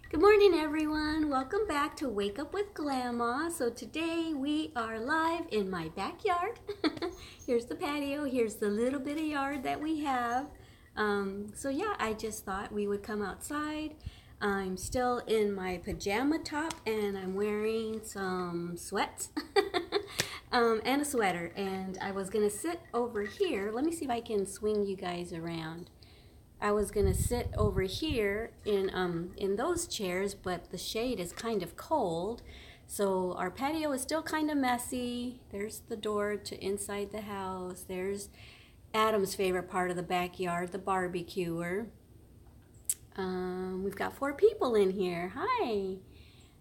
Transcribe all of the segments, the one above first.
Good morning, everyone. Welcome back to Wake Up with Glamma. So today we are live in my backyard. Here's the patio. Here's the little bit of yard that we have. So yeah, I just thought we would come outside. I'm still in my pajama top and I'm wearing some sweats and a sweater. And I was gonna sit over here. Let me see if I can swing you guys around. I was gonna sit over here in those chairs, but the shade is kind of cold. So our patio is still kind of messy. There's the door to inside the house. There's Adam's favorite part of the backyard, the barbecuer. We've got 4 people in here. Hi.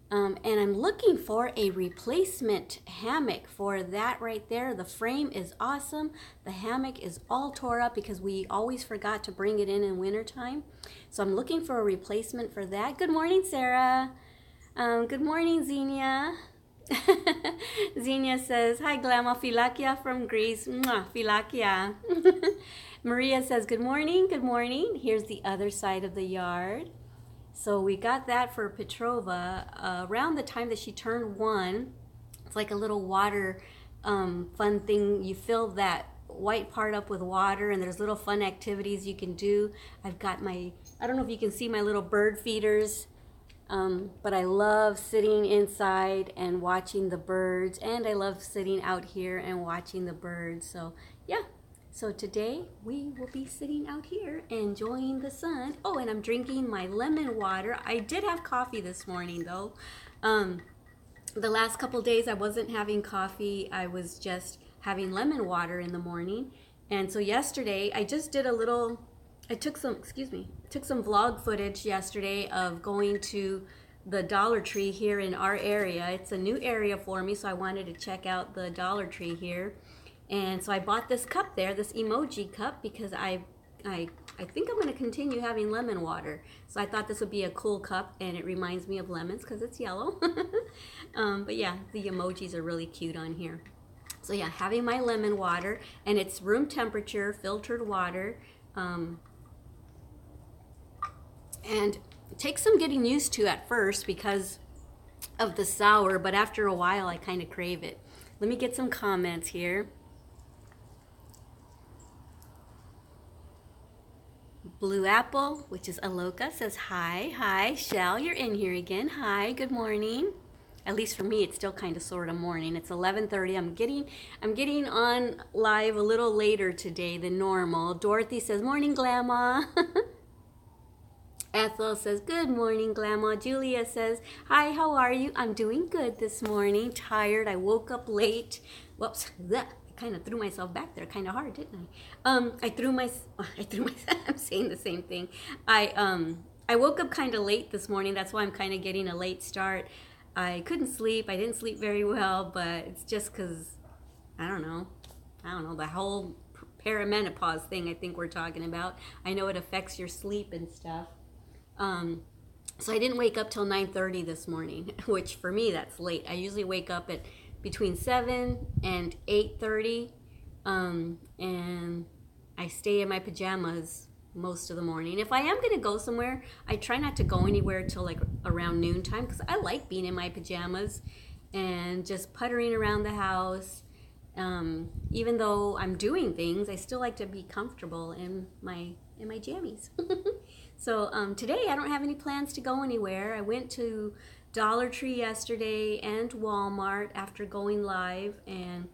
And I'm looking for a replacement hammock for that right there. The frame is awesome. The hammock is all tore up because we always forgot to bring it in wintertime. So I'm looking for a replacement for that. Good morning, Sarah. Good morning, Xenia. Xenia says, hi, Glamma, Filakia from Greece. Mwah, Filakia. Maria says, good morning, good morning. Here's the other side of the yard. So we got that for Petrova around the time that she turned 1. It's like a little water fun thing. You fill that white part up with water and there's little fun activities you can do. I've got my, I don't know if you can see my little bird feeders, but I love sitting inside and watching the birds, and I love sitting out here and watching the birds. So yeah. So today we will be sitting out here enjoying the sun. Oh, and I'm drinking my lemon water. I did have coffee this morning though. The last couple days I wasn't having coffee. I was just having lemon water in the morning. And so yesterday I just did a little, I took some vlog footage yesterday of going to the Dollar Tree here in our area. It's a new area for me, so I wanted to check out the Dollar Tree here. And so I bought this cup there, this emoji cup, because I think I'm going to continue having lemon water. So I thought this would be a cool cup, and it reminds me of lemons because it's yellow. But yeah, the emojis are really cute on here. So yeah, having my lemon water, and it's room temperature, filtered water. And it takes some getting used to at first because of the sour, but after a while I kind of crave it. Let me get some comments here. Blue Apple, which is Aloka, says hi. Hi, Shell, you're in here again. Hi, good morning. At least for me, it's still kind of sort of morning. It's 11:30. I'm getting on live a little later today than normal. Dorothy says, morning, Glamma. Ethel says, good morning, Glamma. Julia says, hi, how are you? I'm doing good this morning. Tired. I woke up late. Whoops. Kind of threw myself back there kind of hard, didn't I? I threw myself, I'm saying the same thing. I woke up kind of late this morning. That's why I'm kind of getting a late start. I couldn't sleep. I didn't sleep very well, but it's just because, I don't know, the whole perimenopause thing I think we're talking about. I know it affects your sleep and stuff. So I didn't wake up till 9:30 this morning, which for me, that's late. I usually wake up at between 7 and 8:30, and I stay in my pajamas most of the morning. If I am going to go somewhere, I try not to go anywhere till like around noontime because I like being in my pajamas and just puttering around the house. Even though I'm doing things, I still like to be comfortable in my jammies. So today I don't have any plans to go anywhere. I went to Dollar Tree yesterday and Walmart after going live, and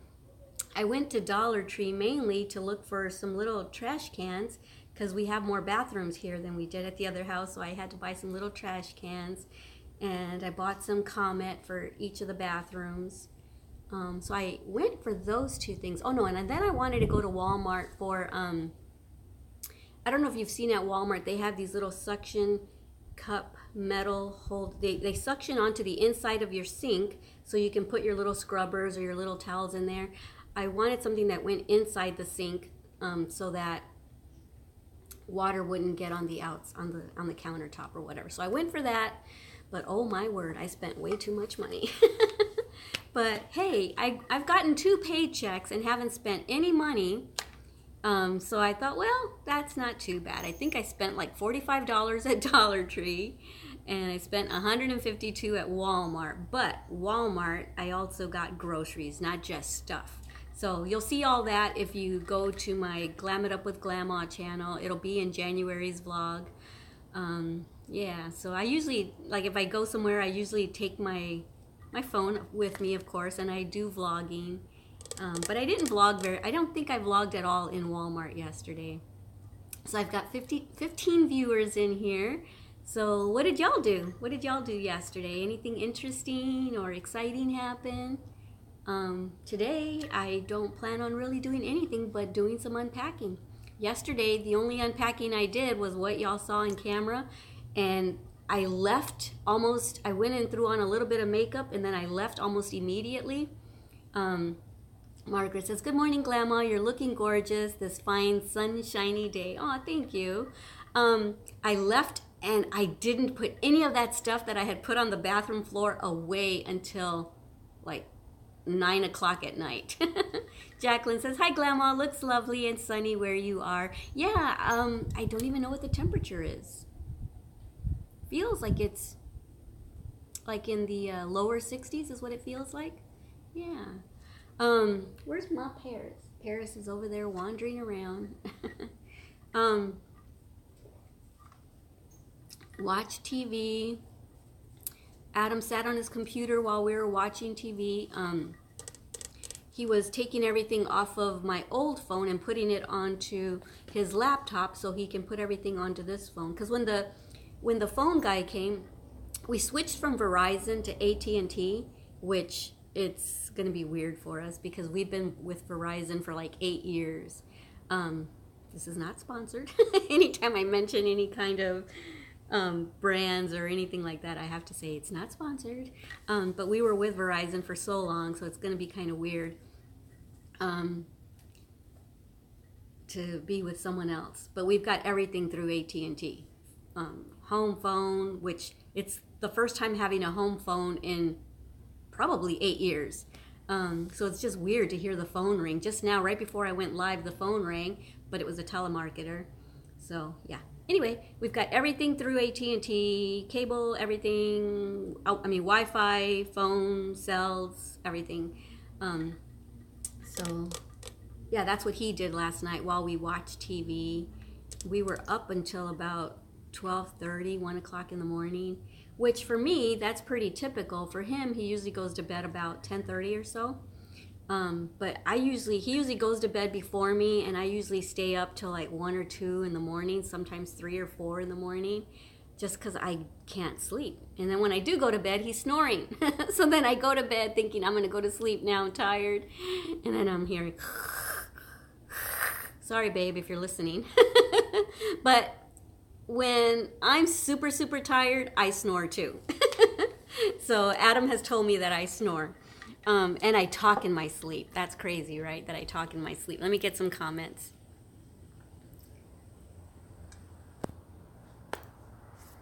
I went to Dollar Tree mainly to look for some little trash cans because we have more bathrooms here than we did at the other house, so I had to buy some little trash cans, and I bought some Comet for each of the bathrooms. So I went for those 2 things. Oh no, and then I wanted to go to Walmart for I don't know if you've seen at Walmart, they have these little suction cup metal hold. They suction onto the inside of your sink so you can put your little scrubbers or your little towels in there. I wanted something that went inside the sink so that water wouldn't get on the on the countertop or whatever. So I went for that, but oh my word, I spent way too much money. But hey, I've gotten 2 paychecks and haven't spent any money. So I thought, well, that's not too bad. I think I spent like $45 at Dollar Tree, and I spent $152 at Walmart. But Walmart, I also got groceries, not just stuff. So you'll see all that if you go to my Glam It Up with Glama channel. It'll be in January's vlog. Yeah, so I usually, like if I go somewhere, I usually take my phone with me, of course, and I do vlogging. But I didn't vlog I don't think I vlogged at all in Walmart yesterday. So I've got 15 viewers in here. So what did y'all do? What did y'all do yesterday? Anything interesting or exciting happen? Today, I don't plan on really doing anything but doing some unpacking. Yesterday, the only unpacking I did was what y'all saw on camera, and I left almost, I went and threw on a little bit of makeup, and then I left almost immediately. Margaret says, good morning, Glama. You're looking gorgeous this fine, sunshiny day. Oh, thank you. I left, and I didn't put any of that stuff that I had put on the bathroom floor away until, like, 9 o'clock at night. Jacqueline says, hi Glama, looks lovely and sunny where you are. Yeah, I don't even know what the temperature is. Feels like it's like in the lower 60s is what it feels like. Yeah. Where's my Paris? Paris is over there wandering around. Watch TV. Adam sat on his computer while we were watching TV. He was taking everything off of my old phone and putting it onto his laptop so he can put everything onto this phone. Because when the phone guy came, we switched from Verizon to AT&T, which it's going to be weird for us because we've been with Verizon for like 8 years. This is not sponsored. Anytime I mention any kind of brands or anything like that, I have to say it's not sponsored. But we were with Verizon for so long, so it's going to be kind of weird to be with someone else. But we've got everything through AT&T. Home phone, which it's the first time having a home phone in probably 8 years. So it's just weird to hear the phone ring. Just now, right before I went live, the phone rang, but it was a telemarketer. So yeah. Anyway, we've got everything through AT&T, cable, everything, Wi-Fi, phone, cells, everything. So, yeah, that's what he did last night while we watched TV. We were up until about 12:30, 1 o'clock in the morning, which for me, that's pretty typical. For him, he usually goes to bed about 10:30 or so. But he usually goes to bed before me, and I usually stay up till like 1 or 2 in the morning, sometimes 3 or 4 in the morning, just because I can't sleep. And then when I do go to bed, he's snoring. So then I go to bed thinking I'm going to go to sleep now, I'm tired. And then I'm hearing, sorry babe if you're listening. But when I'm super, super tired, I snore too. So Adam has told me that I snore. And I talk in my sleep. That's crazy, right? That I talk in my sleep. Let me get some comments.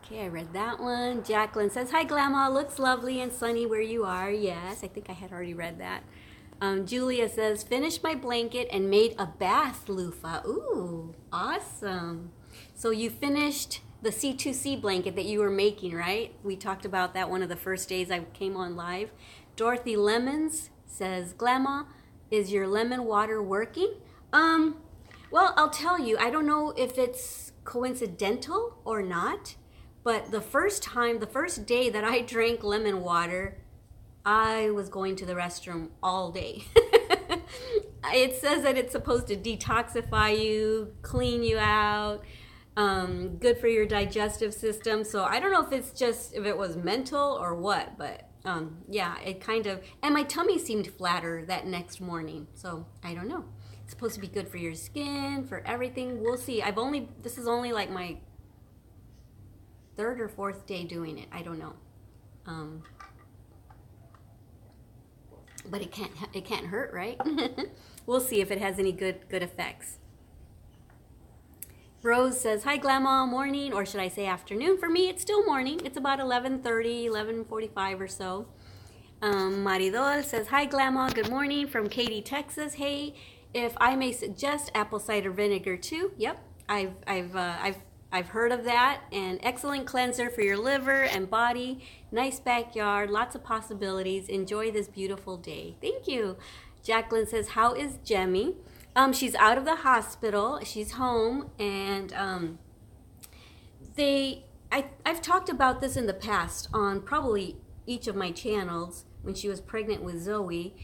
Okay, I read that one. Jacqueline says, hi, Glama. Looks lovely and sunny where you are. Yes, I think I had already read that. Julia says, finished my blanket and made a bath loofah. Ooh, awesome. So you finished the C2C blanket that you were making, right? We talked about that one of the first days I came on live. Dorothy Lemons says, Glama, is your lemon water working? Well, I'll tell you, I don't know if it's coincidental or not, but the first day that I drank lemon water, I was going to the restroom all day. It says that it's supposed to detoxify you, clean you out, good for your digestive system. So I don't know if it was mental or what, but yeah, it kind of, and my tummy seemed flatter that next morning. So I don't know. It's supposed to be good for your skin, for everything. We'll see. This is only like my 3rd or 4th day doing it. I don't know. But it can't hurt, right? We'll see if it has any good effects. Rose says, hi Glama, morning, or should I say afternoon? For me, it's still morning. It's about 11:30, 11:45 or so. Maridol says, hi Glama, good morning from Katy, Texas. Hey, if I may suggest apple cider vinegar too. Yep, I've I've heard of that. An excellent cleanser for your liver and body. Nice backyard, lots of possibilities. Enjoy this beautiful day. Thank you. Jacqueline says, how is Jemmy? She's out of the hospital. She's home, and I've talked about this in the past on probably each of my channels when she was pregnant with Zoe.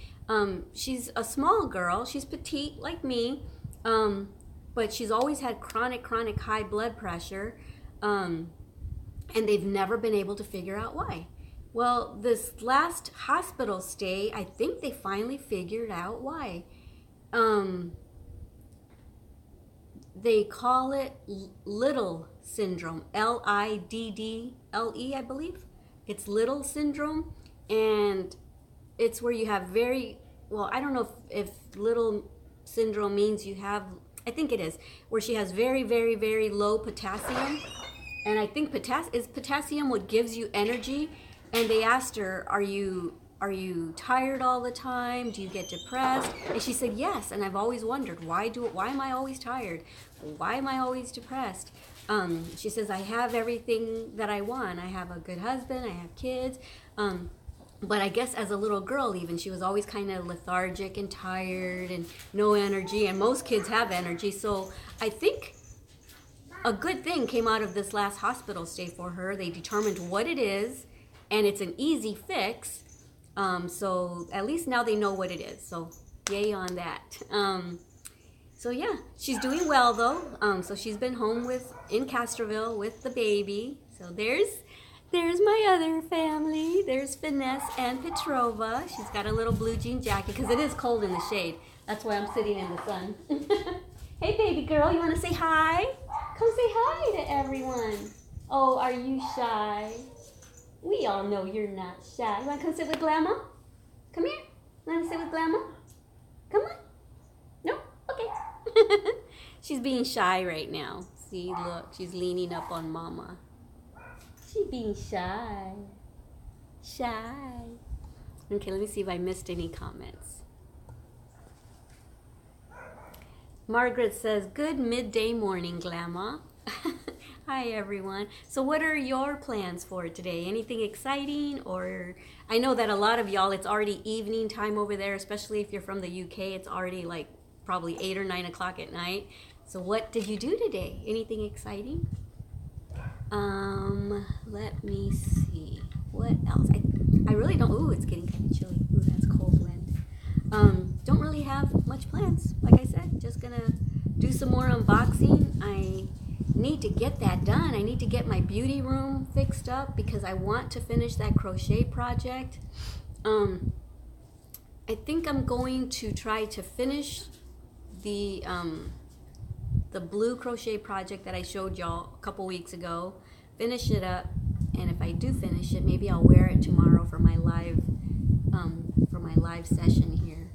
She's a small girl. She's petite like me, but she's always had chronic high blood pressure, and they've never been able to figure out why. Well, this last hospital stay, I think they finally figured out why. They call it Little syndrome, Liddle, I believe. It's Little syndrome, and it's where you have well, I don't know if Little syndrome means you have, I think it is, where she has very low potassium. And I think potassium what gives you energy. And they asked her, are you tired all the time? Do you get depressed? And she said yes. And I've always wondered, why am I always tired? Why am I always depressed? She says, I have everything that I want. I have a good husband, I have kids. But I guess as a little girl even, she was always kind of lethargic and tired and no energy. And most kids have energy. So I think a good thing came out of this last hospital stay for her. They determined what it is, and it's an easy fix. So at least now they know what it is. So yay on that. So yeah, she's doing well though. So she's been home in Castroville with the baby. So there's my other family. There's Finesse and Petrova. She's got a little blue jean jacket because it is cold in the shade. That's why I'm sitting in the sun. Hey baby girl, you want to say hi? Come say hi to everyone. Oh, are you shy? We all know you're not shy. You want to come sit with Glamour? Come here. You want to sit with Glamour? Come on. No? Okay. She's being shy right now. See, look, she's leaning up on Mama. She's being shy. Shy. Okay, let me see if I missed any comments. Margaret says, good midday morning, Glamour. Hi, everyone. So what are your plans for today? Anything exciting? Or I know that a lot of y'all, it's already evening time over there, especially if you're from the UK. It's already like probably 8 or 9 o'clock at night. So what did you do today? Anything exciting? Let me see. What else? I really don't. Ooh, it's getting kind of chilly. Ooh, that's cold wind. Don't really have much plans. Like I said, just gonna do some more unboxing. I need to get that done. I need to get my beauty room fixed up because I want to finish that crochet project. I think I'm going to try to finish the blue crochet project that I showed y'all a couple weeks ago. Finish it up, and if I do finish it, maybe I'll wear it tomorrow for my live session here.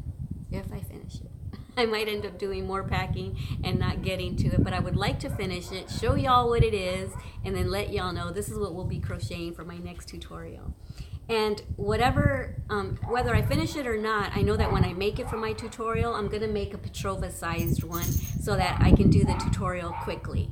If I finish it, I might end up doing more packing and not getting to it, but I would like to finish it, show y'all what it is, and then let y'all know this is what we'll be crocheting for my next tutorial. And whatever, whether I finish it or not, I know that when I make it for my tutorial, I'm gonna make a Petrova sized one so that I can do the tutorial quickly.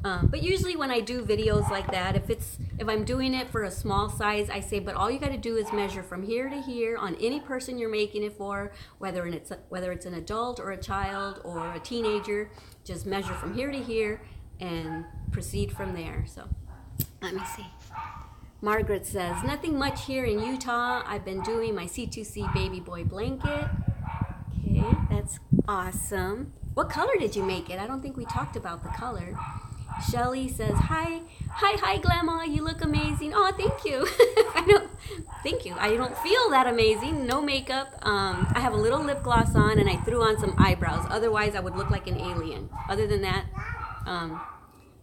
But usually when I do videos like that, if I'm doing it for a small size, I say, but all you got to do is measure from here to here on any person you're making it for, whether it's an adult or a child or a teenager. Just measure from here to here and proceed from there. So let me see. Margaret says, nothing much here in Utah. I've been doing my C2C baby boy blanket. Okay, that's awesome. What color did you make it? I don't think we talked about the color. Shelly says, hi, Glamour, you look amazing. Oh, thank you. Thank you. I don't feel that amazing. No makeup. I have a little lip gloss on, and I threw on some eyebrows. Otherwise, I would look like an alien. Other than that,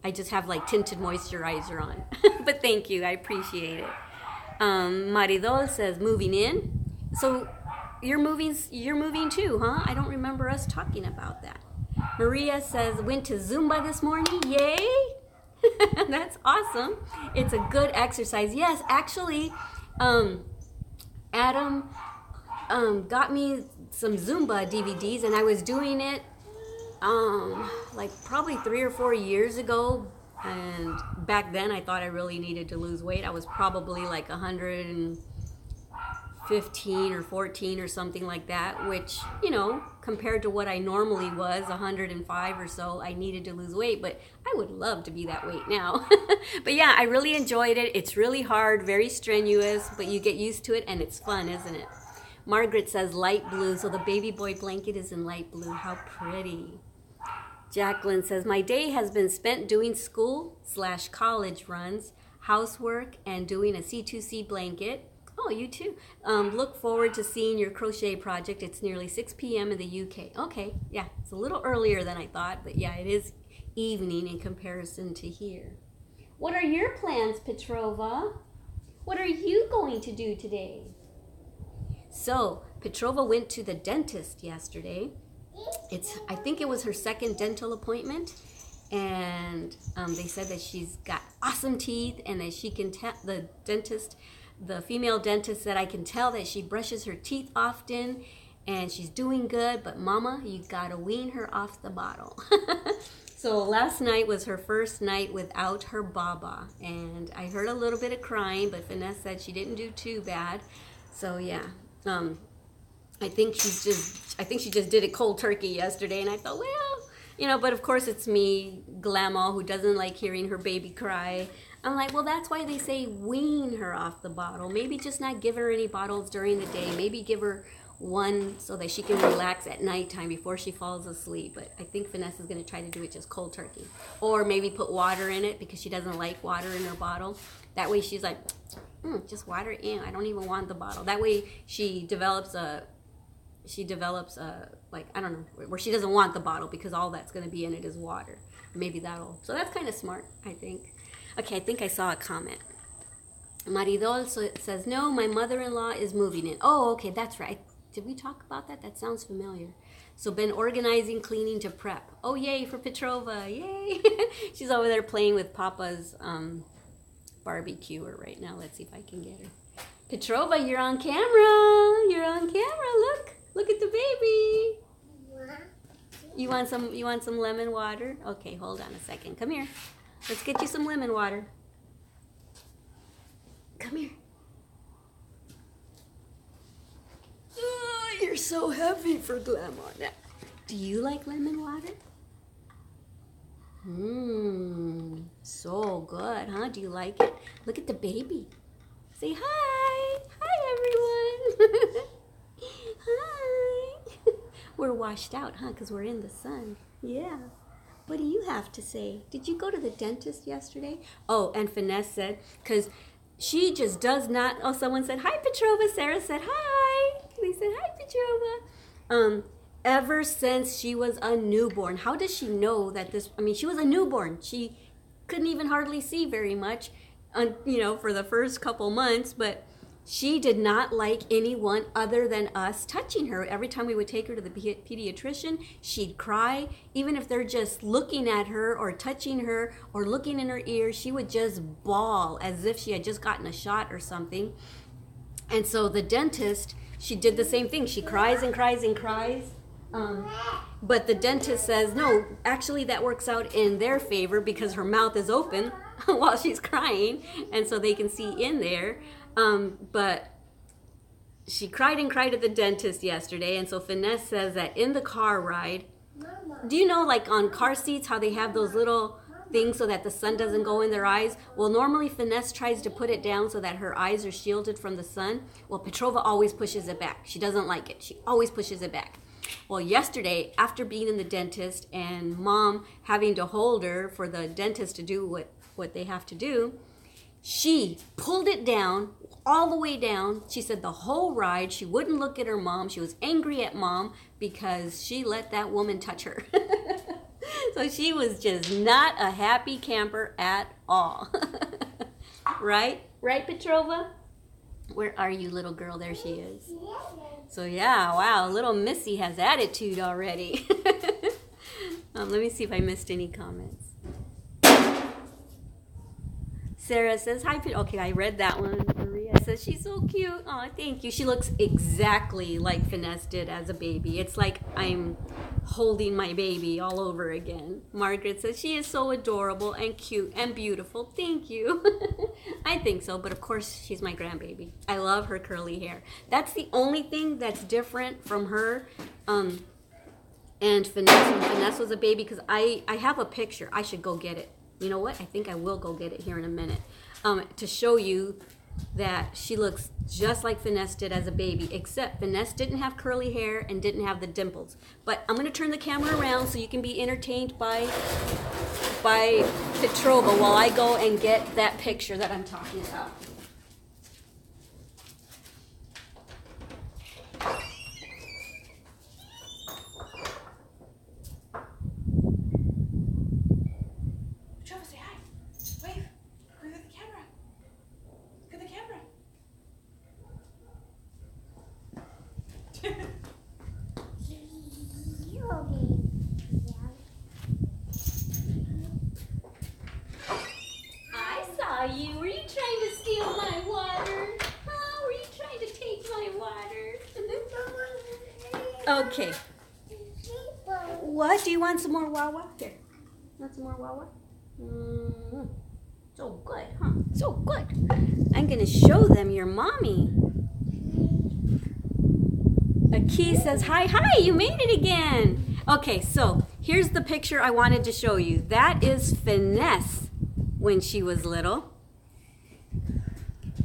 I just have like tinted moisturizer on. But thank you. I appreciate it. Maridol says, moving in. So you're moving too, huh? I don't remember us talking about that. Maria says, went to Zumba this morning. Yay! That's awesome. It's a good exercise. Yes, actually, Adam got me some Zumba DVDs, and I was doing it like probably 3 or 4 years ago And back then I thought I really needed to lose weight. I was probably like 115 or 14 or something like that, which, you know, compared to what I normally was, 105 or so, I needed to lose weight, but I would love to be that weight now. But yeah, I really enjoyed it. It's really hard, very strenuous, but you get used to it and it's fun, isn't it? Margaret says light blue, so the baby boy blanket is in light blue. How pretty. Jacqueline says, my day has been spent doing school/college runs, housework, and doing a C2C blanket. Oh, you too. Look forward to seeing your crochet project. It's nearly 6 p.m. in the UK. Okay, yeah, it's a little earlier than I thought, but yeah, it is evening in comparison to here. What are your plans, Petrova? What are you going to do today? So, Petrova went to the dentist yesterday. I think it was her second dental appointment, and they said that she's got awesome teeth and that she can tell, the female dentist said, I can tell that she brushes her teeth often and she's doing good, but mama, you gotta wean her off the bottle. So last night was her first night without her baba, and I heard a little bit of crying, but Finesse said she didn't do too bad. So yeah, I think she just did it cold turkey yesterday, and I thought, well, you know, but of course it's me, Glama, who doesn't like hearing her baby cry. I'm like, well, that's why they say wean her off the bottle. Maybe just not give her any bottles during the day. Maybe give her one so that she can relax at nighttime before she falls asleep. But I think Finesse is going to try to do it just cold turkey. Or maybe put water in it because she doesn't like water in her bottle. That way she's like, just water it in. I don't even want the bottle. That way she develops like, I don't know, where she doesn't want the bottle because all that's going to be in it is water. Maybe so that's kind of smart, I think. Okay, I think I saw a comment. Maridol says, no, my mother-in-law is moving in. Oh, okay, that's right. Did we talk about that? That sounds familiar. So been organizing, cleaning to prep. Oh, yay for Petrova, yay. She's over there playing with Papa's barbecuer right now. Let's see if I can get her. Petrova, you're on camera. You're on camera, look. Look at the baby. You want some lemon water? Okay, hold on a second. Come here. Let's get you some lemon water. Come here. Oh, you're so heavy for Glama. Now, do you like lemon water? So good, huh? Do you like it? Look at the baby. Say hi. Hi, everyone. Hi. We're washed out, huh? Because we're in the sun. Yeah. What do you have to say? Did you go to the dentist yesterday? Oh, and Finesse said, because she just does not. Oh, someone said, hi, Petrova. Sarah said, hi. They said, hi, Petrova. Ever since she was a newborn. How does she know that she was a newborn. She couldn't even hardly see very much, for the first couple months, but she did not like anyone other than us touching her. Every time we would take her to the pediatrician, she'd cry. Even if they're just looking at her or touching her or looking in her ear, she would just bawl as if she had just gotten a shot or something. And so the dentist, she did the same thing. She cries and cries and cries. But the dentist says, no, actually that works out in their favor because her mouth is open while she's crying, and so they can see in there. But she cried and cried at the dentist yesterday, and so Finesse says that in the car ride, do you know, like on car seats, how they have those little things so that the sun doesn't go in their eyes? Well, normally Finesse tries to put it down so that her eyes are shielded from the sun. Well, Petrova always pushes it back. She doesn't like it. She always pushes it back. Well, yesterday, after being in the dentist and Mom having to hold her for the dentist to do what they have to do, she pulled it down, all the way down. She said the whole ride, she wouldn't look at her mom. She was angry at Mom because she let that woman touch her. So she was just not a happy camper at all. Right? Right, Petrova? Where are you, little girl? There she is. So yeah, wow, little Missy has attitude already. Let me see if I missed any comments. Sarah says, hi, okay, I read that one. Maria says she's so cute. Oh, thank you. She looks exactly like Finesse did as a baby. It's like I'm holding my baby all over again. Margaret says she is so adorable and cute and beautiful. Thank you. I think so, but of course she's my grandbaby. I love her curly hair. That's the only thing that's different from her and Finesse. When Finesse was a baby, because I have a picture. I should go get it. You know what? I think I will go get it here in a minute to show you that she looks just like Finesse did as a baby, except Finesse didn't have curly hair and didn't have the dimples. But I'm going to turn the camera around so you can be entertained by Petrova while I go and get that picture that I'm talking about. Petrova, say hi. Wave. Wave at the camera. Look at the camera. I saw you. Were you trying to steal my water? Oh, were you trying to take my water? Okay. What? Do you want some more Wawa? Here. Want some more Wawa? So good, huh? So good. I'm going to show them your mommy. Aki says, hi, you made it again. Okay, so here's the picture I wanted to show you. That is Finesse when she was little.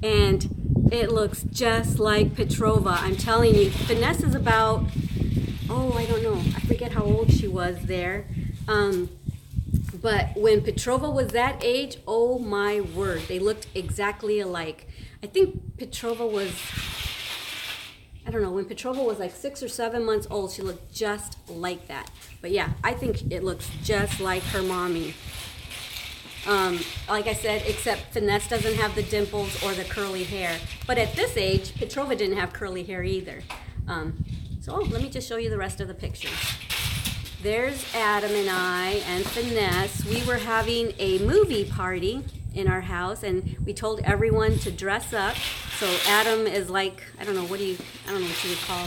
And it looks just like Petrova. I'm telling you, Finesse is about, I don't know. I forget how old she was there. But when Petrova was that age, oh my word, they looked exactly alike. I think Petrova was, I don't know, when Petrova was like 6 or 7 months old, she looked just like that. But yeah, I think it looks just like her mommy. Like I said, except Finesse doesn't have the dimples or the curly hair. But at this age, Petrova didn't have curly hair either. So let me just show you the rest of the pictures. There's Adam and I and Finesse. We were having a movie party in our house, and we told everyone to dress up. So Adam is like, I don't know what you would call,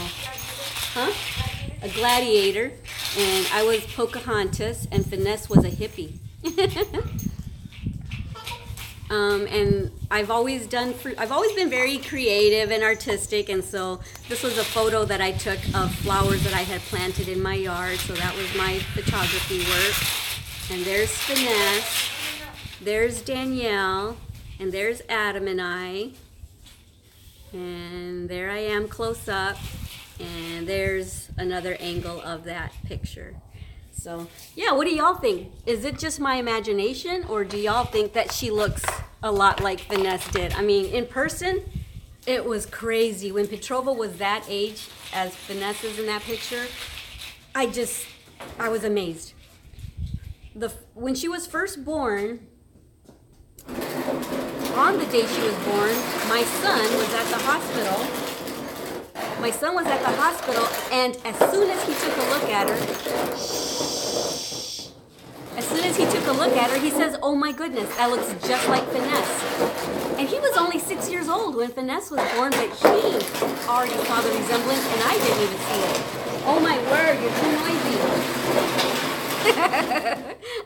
a gladiator. And I was Pocahontas, and Finesse was a hippie. And I've always been very creative and artistic, and so this was a photo that I took of flowers that I had planted in my yard, so that was my photography work. And there's Finesse, there's Danielle, and there's Adam and I, and there I am close up, and there's another angle of that picture. So, yeah, what do y'all think? Is it just my imagination, or do y'all think that she looks a lot like Finesse did? I mean, in person, it was crazy. When Petrova was that age, as Finesse is in that picture, I was amazed. When she was first born, on the day she was born, my son was at the hospital. And as soon as he took a look at her, he says, oh my goodness, that looks just like Finesse. And he was only 6 years old when Finesse was born, but he already saw the resemblance, and I didn't even see it. Oh my word, you're too noisy.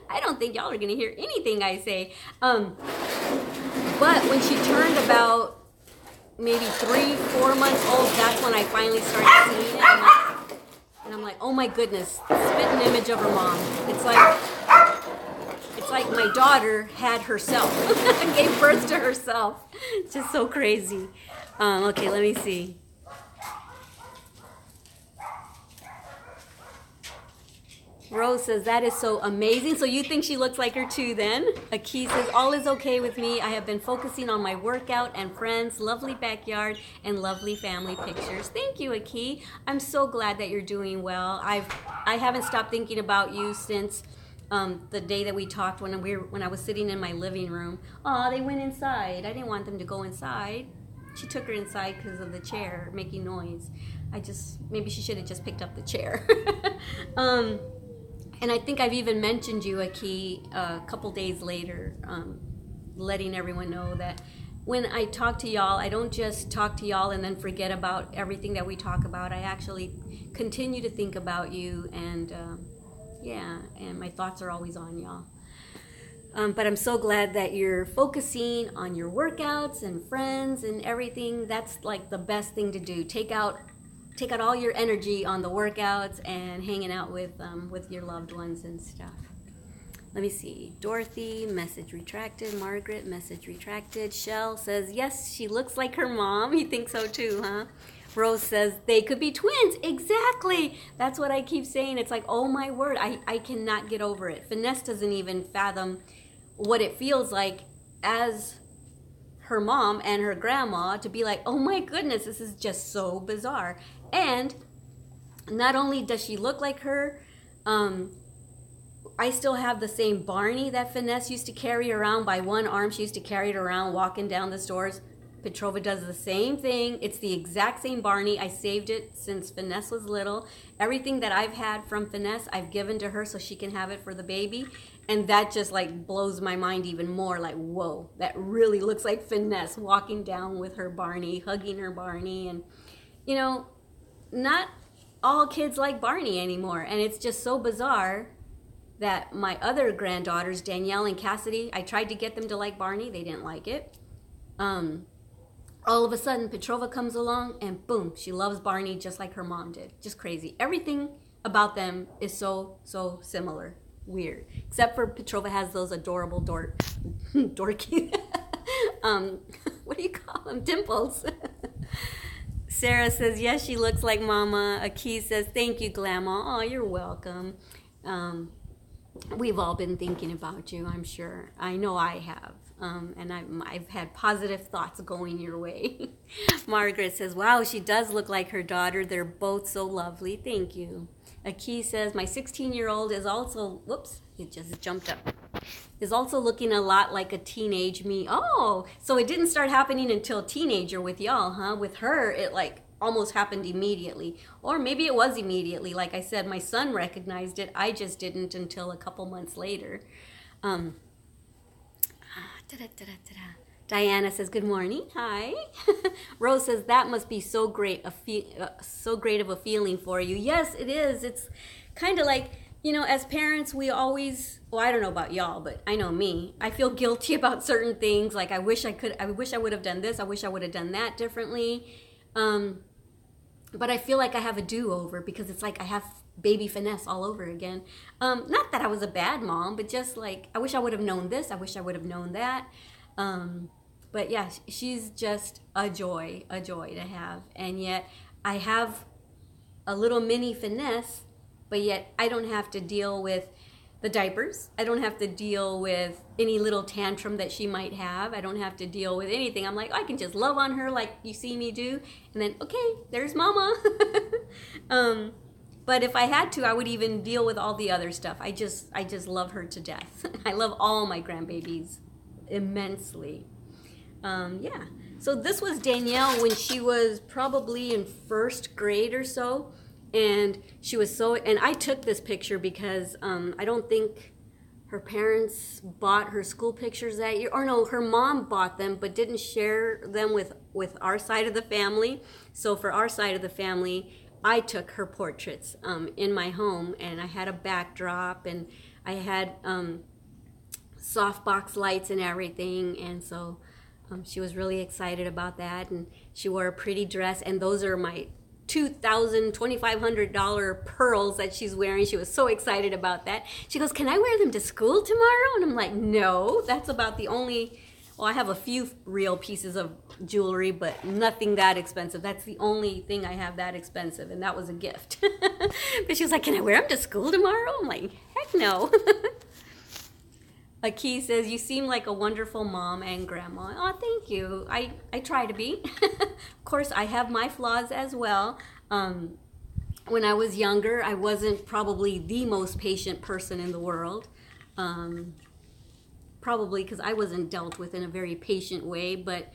I don't think y'all are going to hear anything I say. But when she turned about maybe 3-4 months old, that's when I finally started seeing it. And I'm like, oh my goodness, spitting image of her mom. It's like my daughter had herself, gave birth to herself. It's just so crazy. Okay, let me see. Rose says, that is so amazing. So you think she looks like her too then? Aki says, all is okay with me. I have been focusing on my workout and friends, lovely backyard, and lovely family pictures. Thank you, Aki. I'm so glad that you're doing well. I haven't stopped thinking about you since the day that we talked when I was sitting in my living room. Aw, they went inside. I didn't want them to go inside. She took her inside because of the chair making noise. Maybe she should have just picked up the chair. And I think I've even mentioned you, Aki, a couple days later, letting everyone know that when I talk to y'all, I don't just talk to y'all and then forget about everything that we talk about. I actually continue to think about you, and yeah, and my thoughts are always on y'all. But I'm so glad that you're focusing on your workouts and friends and everything. That's like the best thing to do. Take out all your energy on the workouts and hanging out with your loved ones and stuff. Let me see. Dorothy, message retracted. Margaret, message retracted. Shell says, yes, she looks like her mom. You think so too, huh? Rose says, they could be twins. Exactly. That's what I keep saying. It's like, oh my word, I cannot get over it. Finesse doesn't even fathom what it feels like as her mom and her grandma to be like, oh my goodness, this is just so bizarre. And not only does she look like her, I still have the same Barney that Finesse used to carry around by one arm. She used to carry it around walking down the stores. Petrova does the same thing. It's the exact same Barney. I saved it since Finesse was little. Everything that I've had from Finesse, I've given to her so she can have it for the baby. And that just like blows my mind even more. Like, whoa, that really looks like Finesse walking down with her Barney, hugging her Barney. And, you know, not all kids like Barney anymore. And it's just so bizarre that my other granddaughters, Danielle and Cassidy, I tried to get them to like Barney. They didn't like it. All of a sudden, Petrova comes along and boom, she loves Barney just like her mom did. Just crazy. Everything about them is so similar. Weird. Except for Petrova has those adorable dorky, what do you call them? Dimples. Sarah says, yes, she looks like Mama. Aki says, thank you, Glamour. Oh, you're welcome. We've all been thinking about you, I'm sure. I know I have. And I've had positive thoughts going your way. Margaret says, wow, she does look like her daughter. They're both so lovely. Thank you. Aki says, my 16-year-old is also, whoops, it just jumped up, is also looking a lot like a teenage me. Oh, so it didn't start happening until teenager with y'all, huh? With her, it like almost happened immediately. Or maybe it was immediately. Like I said, my son recognized it. I just didn't until a couple months later. Diana says, good morning. Hi. Rose says, that must be so great, so great of a feeling for you. Yes, it is. It's kind of like, you know, as parents, we always, well, I don't know about y'all, but I know me. I feel guilty about certain things. Like, I wish I would have done this. I wish I would have done that differently. But I feel like I have a do-over because it's like I have baby Finesse all over again. Not that I was a bad mom, but just like, I wish I would have known this. I wish I would have known that. But yeah, she's just a joy to have. And yet I have a little mini Finesse, but yet I don't have to deal with the diapers. I don't have to deal with any little tantrum that she might have. I don't have to deal with anything. I'm like, I can just love on her like you see me do. And then, okay, there's Mama. But if I had to, I would even deal with all the other stuff. I just love her to death. I love all my grandbabies immensely. Yeah. So this was Danielle when she was probably in first grade or so. And she was so, and I took this picture because I don't think her parents bought her school pictures that year. Or no, her mom bought them but didn't share them with our side of the family. So for our side of the family, I took her portraits in my home, and I had a backdrop, and I had softbox lights and everything, and so she was really excited about that, and she wore a pretty dress, and those are my $2,500 pearls that she's wearing. She was so excited about that. She goes, can I wear them to school tomorrow? And I'm like, no, that's about the only, well, I have a few real pieces of jewelry, but nothing that expensive. That's the only thing I have that expensive, and that was a gift. But she was like, can I wear them to school tomorrow? I'm like, heck no. Aki says, you seem like a wonderful mom and grandma. Oh, thank you. I try to be. Of course, I have my flaws as well. When I was younger, I wasn't probably the most patient person in the world. Probably because I wasn't dealt with in a very patient way, but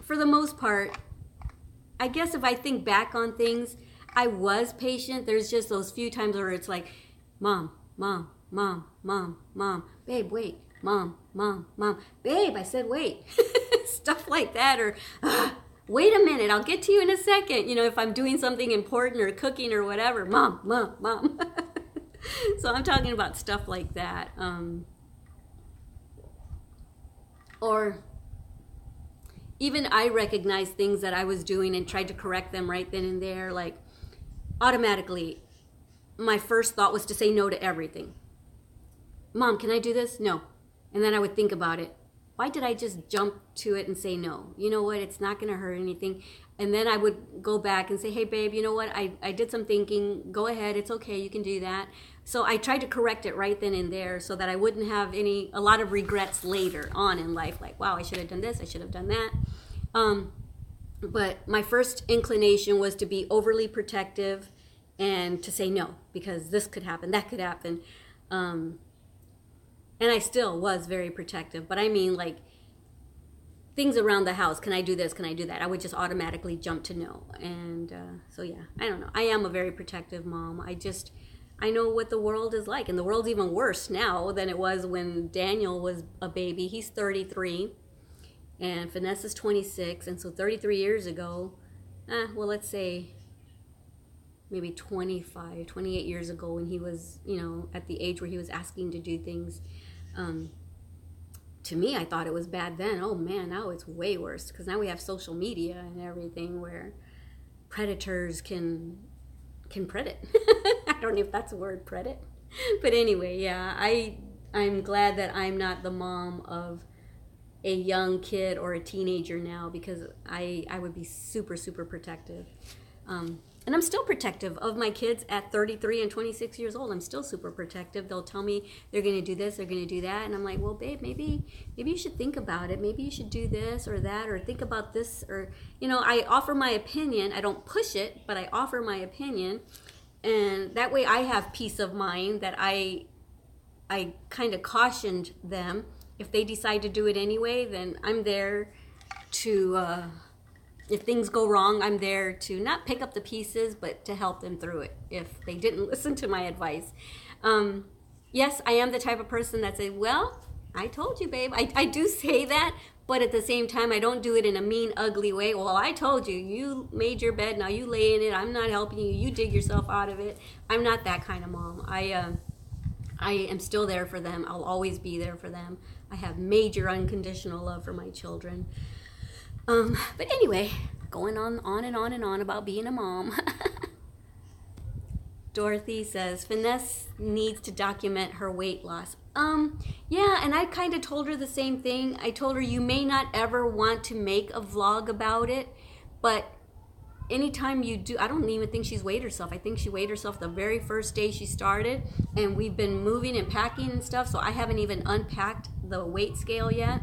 for the most part, I guess if I think back on things, I was patient. There's just those few times where it's like, Mom, Mom, Mom, Mom, Mom, babe, wait, Mom, mom, mom. Babe, I said wait. Stuff like that. Or wait a minute, I'll get to you in a second. You know, if I'm doing something important or cooking or whatever. Mom, mom, mom. So I'm talking about stuff like that. Or even I recognized things that I was doing and tried to correct them right then and there. Like automatically, my first thought was to say no to everything. Mom, can I do this? No. And then I would think about it. Why did I just jump to it and say no? You know what? It's not going to hurt anything. And then I would go back and say, hey, babe, you know what? I did some thinking. Go ahead. It's okay. You can do that. So I tried to correct it right then and there so that I wouldn't have a lot of regrets later on in life. Like, wow, I should have done this. I should have done that. But my first inclination was to be overly protective and to say no, because this could happen, that could happen. And I still was very protective. But I mean, like, things around the house. Can I do this? Can I do that? I would just automatically jump to no. And so, yeah, I don't know. I am a very protective mom. I know what the world is like. And the world's even worse now than it was when Daniel was a baby. He's 33. And Vanessa's 26. And so 33 years ago, well, let's say maybe 25, 28 years ago when he was, you know, at the age where he was asking to do things. To me, I thought it was bad then. Oh man, now it's way worse because now we have social media and everything where predators can predate. I don't know if that's a word, predate. But anyway, yeah, I'm glad that I'm not the mom of a young kid or a teenager now, because I would be super, super protective. And I'm still protective of my kids at 33 and 26 years old. I'm still super protective. They'll tell me they're going to do this, they're going to do that. And I'm like, well, babe, maybe you should think about it. Maybe you should do this or that, or think about this. Or, you know, I offer my opinion. I don't push it, but I offer my opinion. And that way I have peace of mind that I kind of cautioned them. If they decide to do it anyway, then I'm there to... if things go wrong, I'm there to not pick up the pieces, but to help them through it if they didn't listen to my advice. Yes, I am the type of person that says, well, I told you, babe. I do say that, but at the same time, I don't do it in a mean, ugly way. Well, I told you. You made your bed. Now you lay in it. I'm not helping you. You dig yourself out of it. I'm not that kind of mom. I am still there for them. I'll always be there for them. I have major unconditional love for my children. But anyway, going on and on and on about being a mom. Dorothy says, Finesse needs to document her weight loss. Yeah, and I kind of told her the same thing. I told her you may not ever want to make a vlog about it, but anytime you do, I don't even think she's weighed herself. I think she weighed herself the very first day she started, and we've been moving and packing and stuff, so I haven't even unpacked the weight scale yet.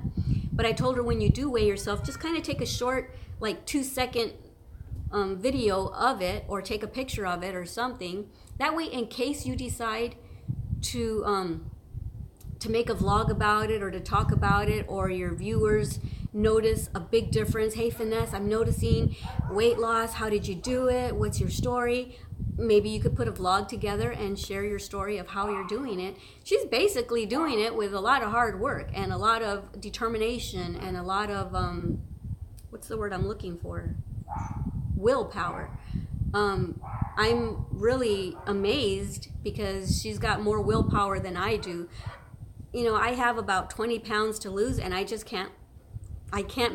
But I told her when you do weigh yourself, just kind of take a short, like 2-second video of it, or take a picture of it or something. That way, in case you decide to make a vlog about it or to talk about it, or your viewers notice a big difference. Hey, Finesse, I'm noticing weight loss. How did you do it? What's your story? Maybe you could put a vlog together and share your story of how you're doing it. She's basically doing it with a lot of hard work and a lot of determination and a lot of, what's the word I'm looking for? Willpower. I'm really amazed because she's got more willpower than I do. You know, I have about 20 pounds to lose, and I just can't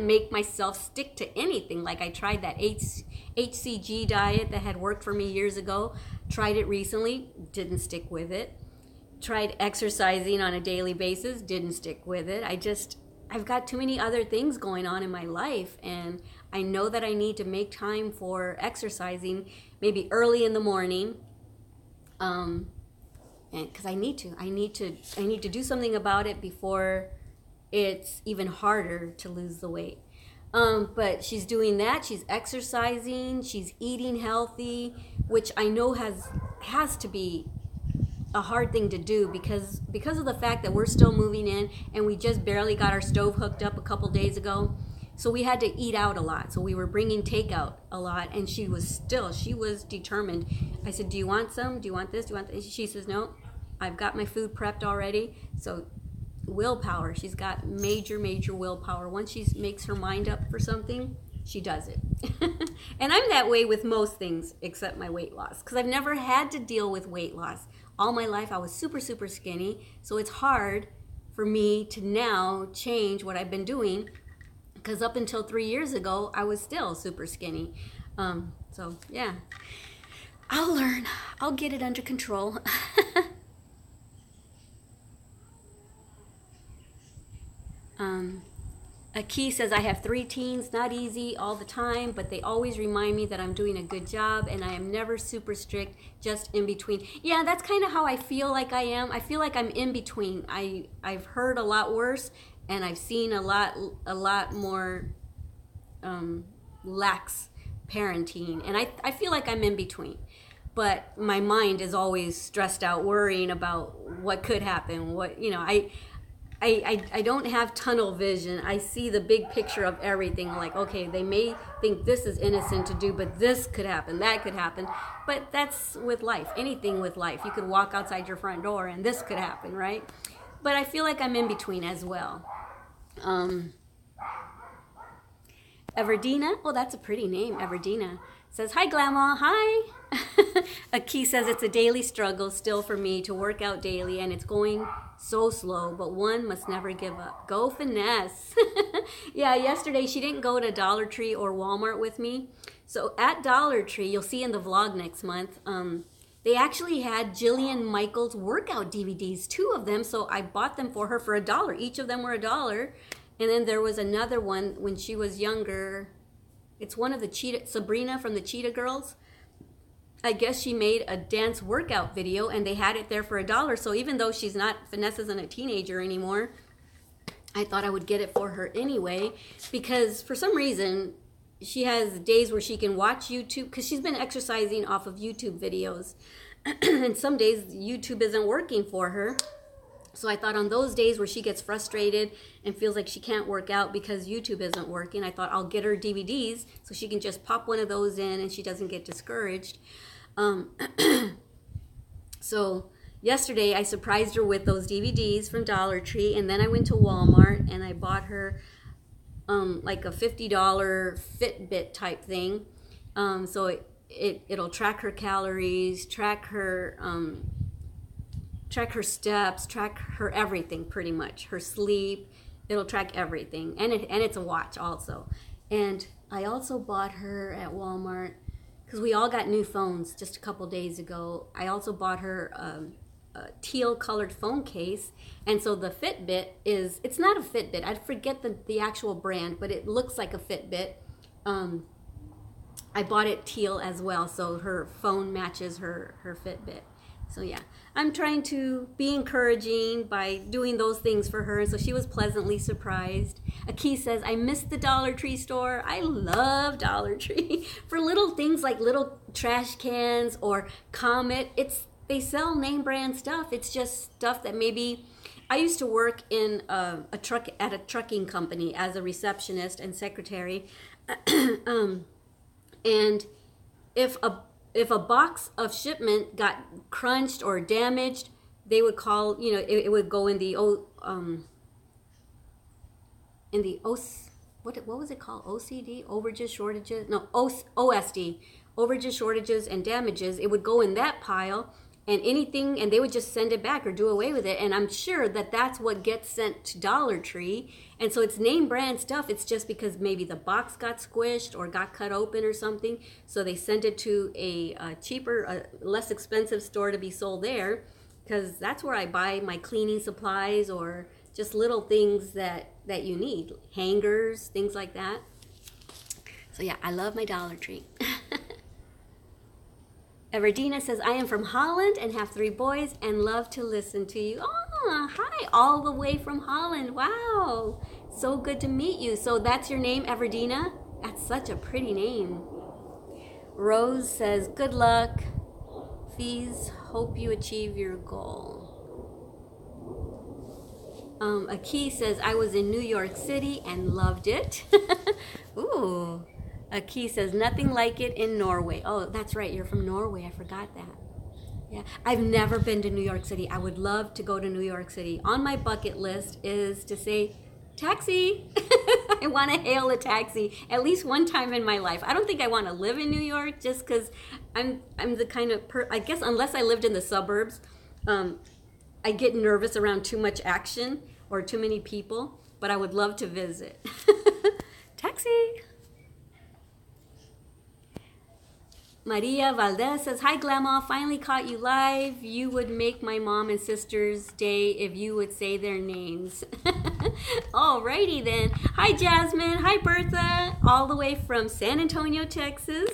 make myself stick to anything. Like I tried that HCG diet that had worked for me years ago. Tried it recently, didn't stick with it. Tried exercising on a daily basis, didn't stick with it. I've got too many other things going on in my life, and I know that I need to make time for exercising, maybe early in the morning. And because I need to do something about it before it's even harder to lose the weight. But she's doing that. She's exercising. She's eating healthy, which I know has to be a hard thing to do because of the fact that we're still moving in and we just barely got our stove hooked up a couple days ago. So we had to eat out a lot. So we were bringing takeout a lot, and she was determined. I said, do you want some? Do you want this? Do you want this? She says, no, I've got my food prepped already. So willpower. She's got major, major willpower. Once she makes her mind up for something, she does it. And I'm that way with most things except my weight loss, because I've never had to deal with weight loss. All my life I was super, super skinny, so it's hard for me to now change what I've been doing, because up until 3 years ago, I was still super skinny. So yeah, I'll learn. I'll get it under control. Aki says, I have 3 teens, not easy all the time, but they always remind me that I'm doing a good job, and I am never super strict, just in between. Yeah, that's kind of how I feel like I am. I feel like I'm in between. I've heard a lot worse, and I've seen a lot more lax parenting, and I feel like I'm in between. But my mind is always stressed out, worrying about what could happen. What, you know, I don't have tunnel vision. I see the big picture of everything. Like, okay, they may think this is innocent to do, but this could happen, that could happen. But that's with life, anything with life. You could walk outside your front door and this could happen, right? But I feel like I'm in between as well. Everdina, oh, that's a pretty name, Everdina, says, hi, Glama, hi. Aki says, it's a daily struggle still for me to work out daily, and it's going so slow, but one must never give up. Go Finesse. Yeah, yesterday she didn't go to Dollar Tree or Walmart with me. So at Dollar Tree, you'll see in the vlog next month, they actually had Jillian Michaels workout DVDs, 2 of them, so I bought them for her for $1. Each of them were $1. And then there was another one when she was younger. It's one of the Sabrina from the Cheetah Girls. I guess she made a dance workout video, and they had it there for $1. So even though Finesse isn't a teenager anymore, I thought I would get it for her anyway, because for some reason she has days where she can watch YouTube, because she's been exercising off of YouTube videos. And some days YouTube isn't working for her. So I thought on those days where she gets frustrated and feels like she can't work out because YouTube isn't working, I thought I'll get her DVDs so she can just pop one of those in and she doesn't get discouraged. So yesterday I surprised her with those DVDs from Dollar Tree, and then I went to Walmart and I bought her like a $50 Fitbit type thing. So it'll track her calories, track her steps, track her everything, pretty much, her sleep. It'll track everything, and it's a watch also. And I also bought her at Walmart, because we all got new phones just a couple days ago. I also bought her a teal colored phone case, and so the Fitbit it's not a Fitbit. I forget the actual brand, but it looks like a Fitbit. I bought it teal as well, so her phone matches her Fitbit. So yeah, I'm trying to be encouraging by doing those things for her, and so she was pleasantly surprised. Aki says, I miss the Dollar Tree store. I love Dollar Tree. For little things like little trash cans or Comet, they sell name brand stuff. It's just stuff that maybe... I used to work in at a trucking company as a receptionist and secretary. And if a box of shipment got crunched or damaged, they would call, it would go in the what was it called? OCD? Overages, shortages? No, OSD. Overages, shortages, and damages. It would go in that pile, and they would just send it back or do away with it. And I'm sure that that's what gets sent to Dollar Tree. And so it's name brand stuff. It's just because maybe the box got squished or got cut open or something. So they sent it to a cheaper, less expensive store to be sold there, because that's where I buy my cleaning supplies or just little things that you need. Hangers, things like that. So yeah, I love my Dollar Tree. Everdina says, I am from Holland and have 3 boys and love to listen to you. Oh, hi, all the way from Holland. Wow, so good to meet you. So that's your name, Everdina? That's such a pretty name. Rose says, good luck. Fees, hope you achieve your goal. Aki says, I was in New York City and loved it. Ooh. Aki says, nothing like it in Norway. Oh, that's right. You're from Norway. I forgot that. Yeah, I've never been to New York City. I would love to go to New York City. On my bucket list is to say, taxi. I want to hail a taxi at least one time in my life. I don't think I want to live in New York just because I'm the kind of I guess unless I lived in the suburbs, I get nervous around too much action or too many people. But I would love to visit. Taxi. Maria Valdez says, hi, Glama. Finally caught you live. You would make my mom and sister's day if you would say their names. Alrighty then. Hi, Jasmine. Hi, Bertha. All the way from San Antonio, Texas.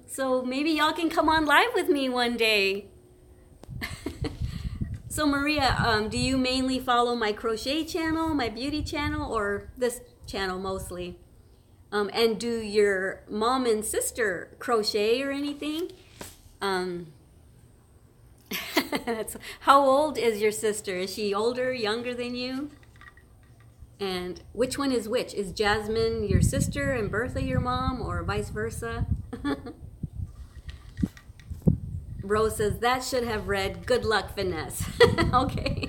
So maybe y'all can come on live with me one day. So Maria, do you mainly follow my crochet channel, my beauty channel, or this channel mostly? And do your mom and sister crochet or anything? How old is your sister? Is she older, younger than you? And which one is which? Is Jasmine your sister and Bertha your mom, or vice versa? Rose says, that should have read, good luck, Finesse. Okay.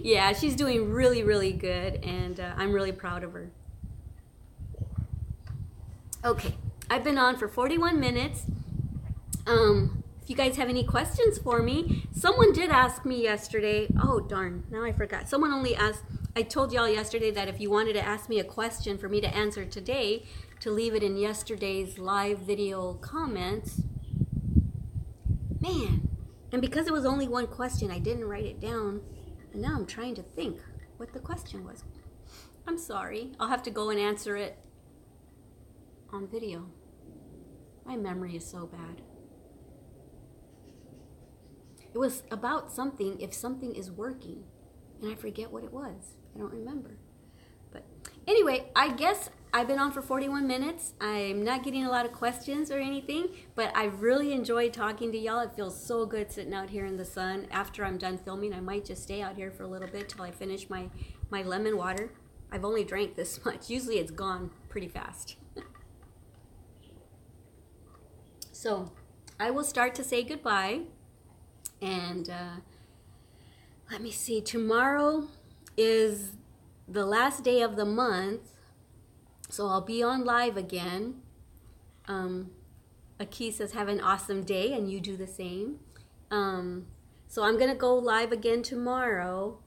Yeah, she's doing really, really good, and I'm really proud of her. Okay, I've been on for 41 minutes. If you guys have any questions for me, someone did ask me yesterday. Oh, darn, now I forgot. Someone only asked, I told y'all yesterday that if you wanted to ask me a question for me to answer today, to leave it in yesterday's live video comments. Man, and because it was only one question, I didn't write it down. And now I'm trying to think what the question was. I'm sorry. I'll have to go and answer it on video. My memory is so bad. It was about something, if something is working, and I forget what it was. I don't remember. But anyway, I guess I've been on for 41 minutes. I'm not getting a lot of questions or anything, but I really enjoyed talking to y'all. It feels so good sitting out here in the sun. After I'm done filming, I might just stay out here for a little bit till I finish my lemon water. I've only drank this much. Usually it's gone pretty fast. So I will start to say goodbye. And let me see, tomorrow is the last day of the month, so I'll be on live again. Aki says, have an awesome day, and you do the same. So I'm going to go live again tomorrow.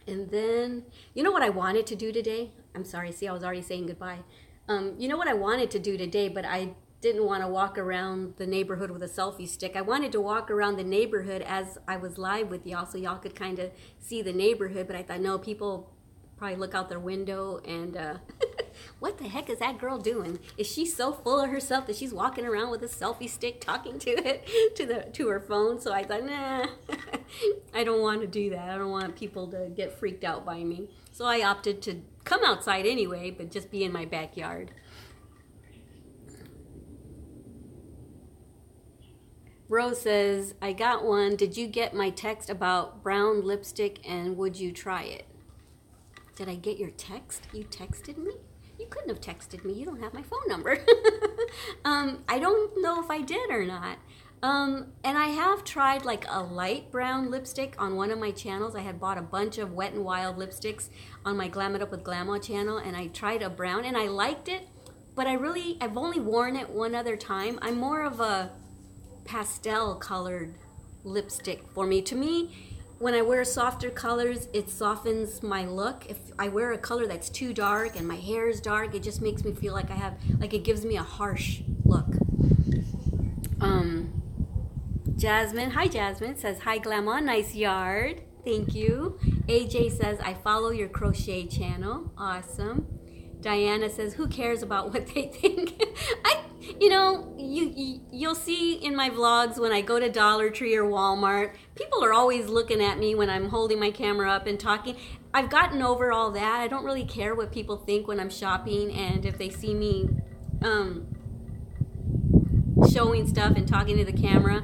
And then, you know what I wanted to do today? I'm sorry, see, I was already saying goodbye. You know what I wanted to do today, but I didn't want to walk around the neighborhood with a selfie stick. I wanted to walk around the neighborhood as I was live with y'all, so y'all could kind of see the neighborhood, but I thought, no, people probably look out their window and what the heck is that girl doing? Is she so full of herself that she's walking around with a selfie stick talking to it to her phone? So I thought, nah, I don't want to do that. I don't want people to get freaked out by me. So I opted to come outside anyway, but just be in my backyard. Rose says, I got one. Did you get my text about brown lipstick, and would you try it? Did I get your text? You texted me? You couldn't have texted me. You don't have my phone number. I don't know if I did or not. And I have tried like a light brown lipstick on one of my channels. I had bought a bunch of Wet n Wild lipsticks on my Glam It Up with Glama channel, and I tried a brown, and I liked it, but I've only worn it one other time. I'm more of a pastel colored lipstick for me. To me, when I wear softer colors, it softens my look. If I wear a color that's too dark and my hair is dark, it just makes me feel like it gives me a harsh look. Jasmine, hi Jasmine, says, hi Glama, nice yard. Thank you. AJ says, I follow your crochet channel. Awesome. Diana says, who cares about what they think? You'll see in my vlogs when I go to Dollar Tree or Walmart, people are always looking at me when I'm holding my camera up and talking. I've gotten over all that. I don't really care what people think when I'm shopping, and if they see me showing stuff and talking to the camera.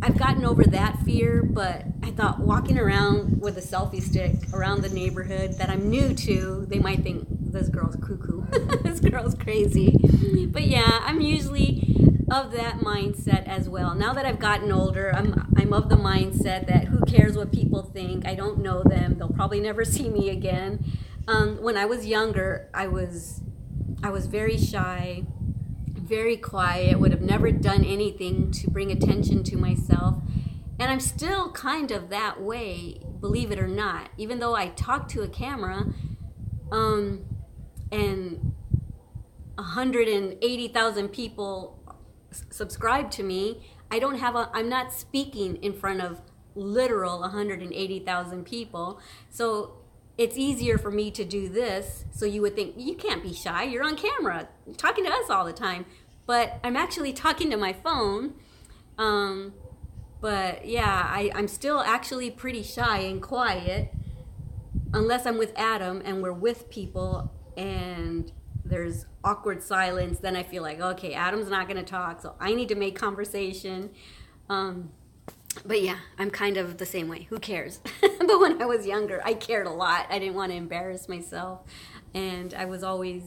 I've gotten over that fear, but I thought walking around with a selfie stick around the neighborhood that I'm new to, they might think, this girl's cuckoo. This girl's crazy. But yeah, I'm usually of that mindset as well. Now that I've gotten older, I'm of the mindset that who cares what people think? I don't know them. They'll probably never see me again. When I was younger, I was very shy, very quiet, would have never done anything to bring attention to myself. And I'm still kind of that way, believe it or not. Even though I talk to a camera, and 180,000 people subscribe to me, I'm not speaking in front of literal 180,000 people. So it's easier for me to do this. So you would think, you can't be shy, you're on camera, you're talking to us all the time. But I'm actually talking to my phone. But yeah, I'm still actually pretty shy and quiet, unless I'm with Adam and we're with people and there's awkward silence. Then I feel like, okay, Adam's not going to talk, so I need to make conversation. But yeah, I'm kind of the same way. Who cares? But when I was younger, I cared a lot. I didn't want to embarrass myself. And I was always,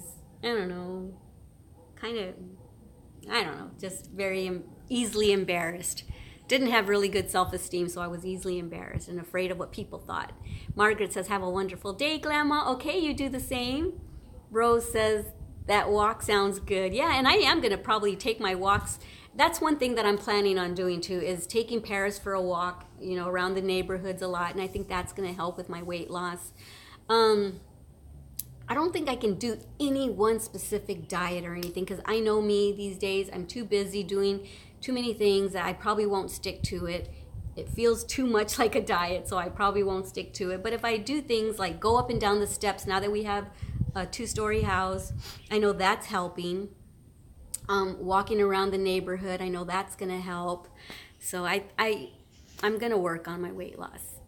just very easily embarrassed. Didn't have really good self-esteem, so I was easily embarrassed and afraid of what people thought. Margaret says, have a wonderful day, Grandma. Okay, you do the same. Rose says, that walk sounds good. Yeah, and I am going to probably take my walks. That's one thing that I'm planning on doing too, is taking Paris for a walk, around the neighborhoods a lot. And I think that's going to help with my weight loss. I don't think I can do any one specific diet or anything, because I know me these days. I'm too busy doing too many things that I probably won't stick to it. It feels too much like a diet, so I probably won't stick to it. But if I do things like go up and down the steps, now that we have a 2-story house, I know that's helping. Walking around the neighborhood, I know that's going to help. So I'm going to work on my weight loss.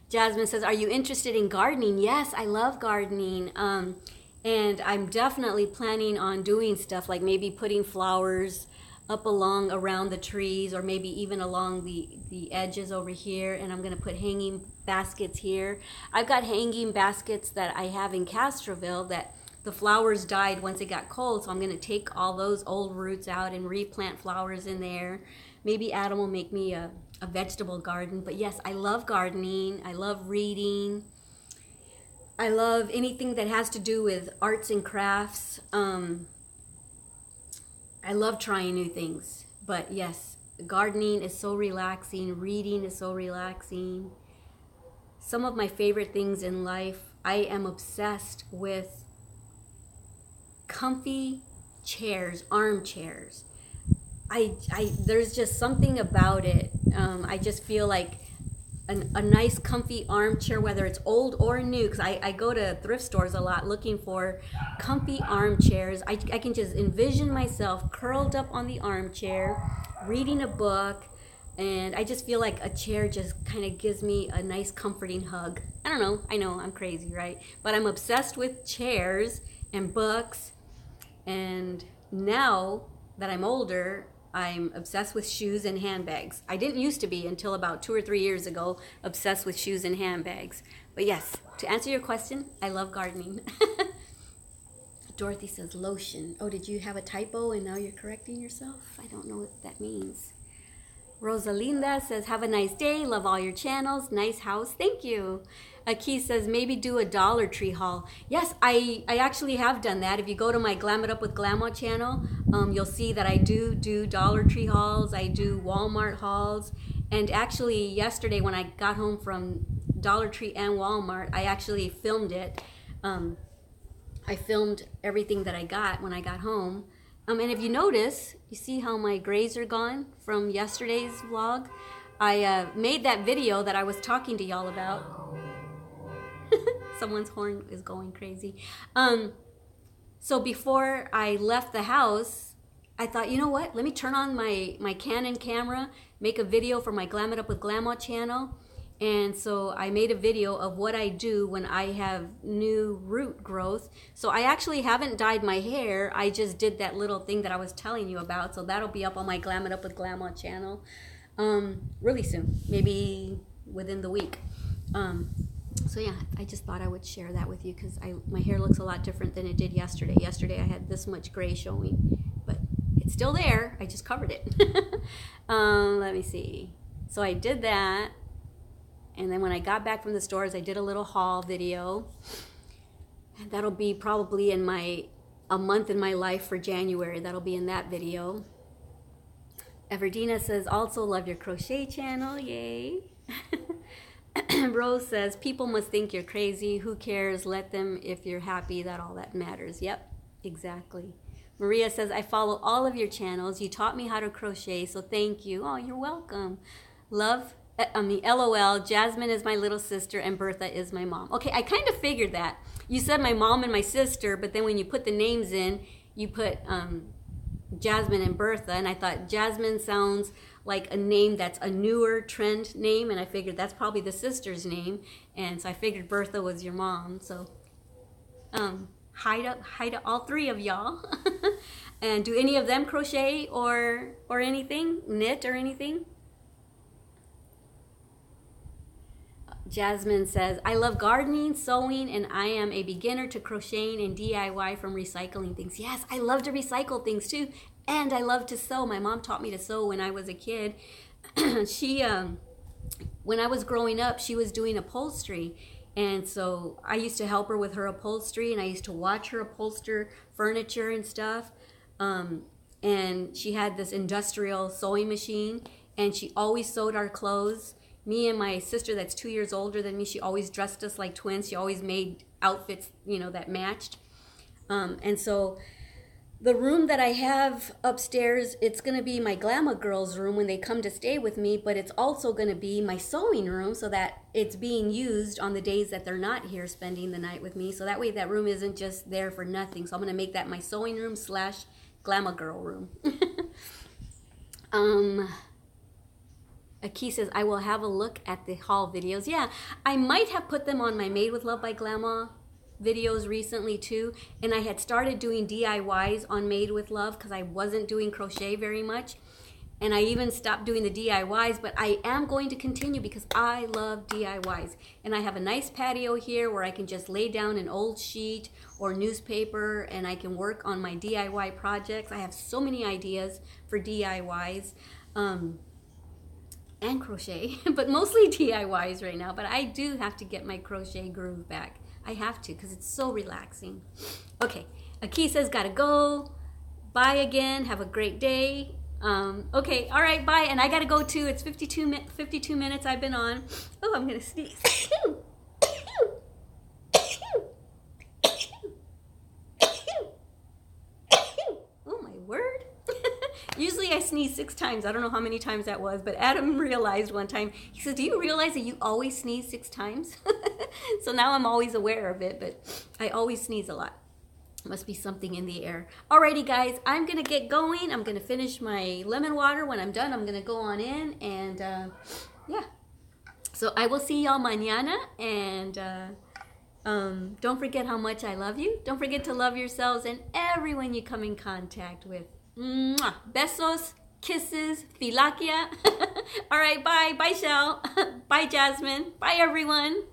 Jasmine says, are you interested in gardening? Yes, I love gardening. And I'm definitely planning on doing stuff like maybe putting flowers up around the trees, or maybe even along the edges over here. And I'm going to put hanging baskets here. I've got hanging baskets that I have in Castroville that the flowers died once it got cold. So I'm going to take all those old roots out and replant flowers in there. Maybe Adam will make me a vegetable garden. But yes, I love gardening. I love reading. I love anything that has to do with arts and crafts. I love trying new things. But yes, gardening is so relaxing. Reading is so relaxing. Some of my favorite things in life, I am obsessed with comfy chairs, armchairs. There's just something about it. I just feel like a nice comfy armchair, whether it's old or new, because I go to thrift stores a lot looking for comfy armchairs. I can just envision myself curled up on the armchair, reading a book, and I just feel like a chair just kind of gives me a nice comforting hug. I know I'm crazy, right? But I'm obsessed with chairs and books, and now that I'm older, I'm obsessed with shoes and handbags. I didn't used to be until about 2 or 3 years ago, obsessed with shoes and handbags. But yes, to answer your question, I love gardening. Dorothy says lotion. Oh, did you have a typo and now you're correcting yourself? I don't know what that means. Rosalinda says, have a nice day. Love all your channels. Nice house. Thank you. Keith says, maybe do a Dollar Tree haul. Yes, I actually have done that. If you go to my Glam It Up with Grandma channel, you'll see that I do Dollar Tree hauls. I do Walmart hauls. And actually, yesterday when I got home from Dollar Tree and Walmart, I actually filmed it. I filmed everything that I got when I got home. And if you notice, you see how my grays are gone from yesterday's vlog? I made that video that I was talking to y'all about. Someone's horn is going crazy. So before I left the house, I thought, you know what? Let me turn on my Canon camera, make a video for my Glam It Up with Grandma channel. And so I made a video of what I do when I have new root growth. So I actually haven't dyed my hair. I just did that little thing that I was telling you about. So that'll be up on my Glam It Up with Grandma channel really soon, maybe within the week. So yeah, I just thought I would share that with you because my hair looks a lot different than it did yesterday. Yesterday I had this much gray showing, but It's still there. I just covered it. Let me see. So I did that. And then when I got back from the stores, I did a little haul video. And that'll be probably in a month in my life for January. That'll be in that video. Everdina says, also love your crochet channel. Yay. Rose says, people must think you're crazy. Who cares? Let them. If you're happy, that all that matters. Yep, exactly. Maria says, I follow all of your channels. You taught me how to crochet, so thank you. Oh, you're welcome. LOL, Jasmine is my little sister and Bertha is my mom. Okay, I kind of figured that. You said my mom and my sister, but then when you put the names in, you put Jasmine and Bertha, and I thought Jasmine sounds like a name that's a newer trend name, and I figured that's probably the sister's name, and so I figured Bertha was your mom. So hi to all three of y'all. And do any of them crochet or anything, knit or anything? Jasmine says, I love gardening, sewing, and I am a beginner to crocheting and DIY from recycling things. Yes, I love to recycle things too, and I love to sew. My mom taught me to sew when I was a kid. When I was growing up, she was doing upholstery, and so I used to help her with her upholstery, and I used to watch her upholster furniture and stuff. And she had this industrial sewing machine, and she always sewed our clothes. Me and my sister that's 2 years older than me, she always dressed us like twins. She always made outfits, you know, that matched. And so the room that I have upstairs, it's going to be my Glamour Girls room when they come to stay with me, but it's also going to be my sewing room so that it's being used on the days that they're not here spending the night with me. So that way that room isn't just there for nothing. So I'm going to make that my sewing room / Glamour Girl room. Aki says, I will have a look at the haul videos. Yeah, I might have put them on my Made with Love by Glamour videos recently too. And I had started doing DIYs on Made with Love because I wasn't doing crochet very much. And I even stopped doing the DIYs, but I am going to continue because I love DIYs. And I have a nice patio here where I can just lay down an old sheet or newspaper and I can work on my DIY projects. I have so many ideas for DIYs. And crochet, but mostly DIYs right now. But I do have to get my crochet groove back. I have to because it's so relaxing. Okay, Aki says, gotta go. Bye again. Have a great day. Okay, all right, bye. And I gotta go too. It's 52 minutes I've been on. Oh, I'm gonna sneeze. Oh my word. Usually I sneeze 6 times. I don't know how many times that was, but Adam realized one time, he says, do you realize that you always sneeze 6 times? So now I'm always aware of it, but I always sneeze a lot. Must be something in the air. Alrighty guys, I'm gonna get going. I'm gonna finish my lemon water. When I'm done, I'm gonna go on in and yeah. So I will see y'all mañana, and don't forget how much I love you. Don't forget to love yourselves and everyone you come in contact with. Mwah. Besos, kisses, Filakia. All right, bye. Bye, Shell. Bye, Jasmine. Bye, everyone.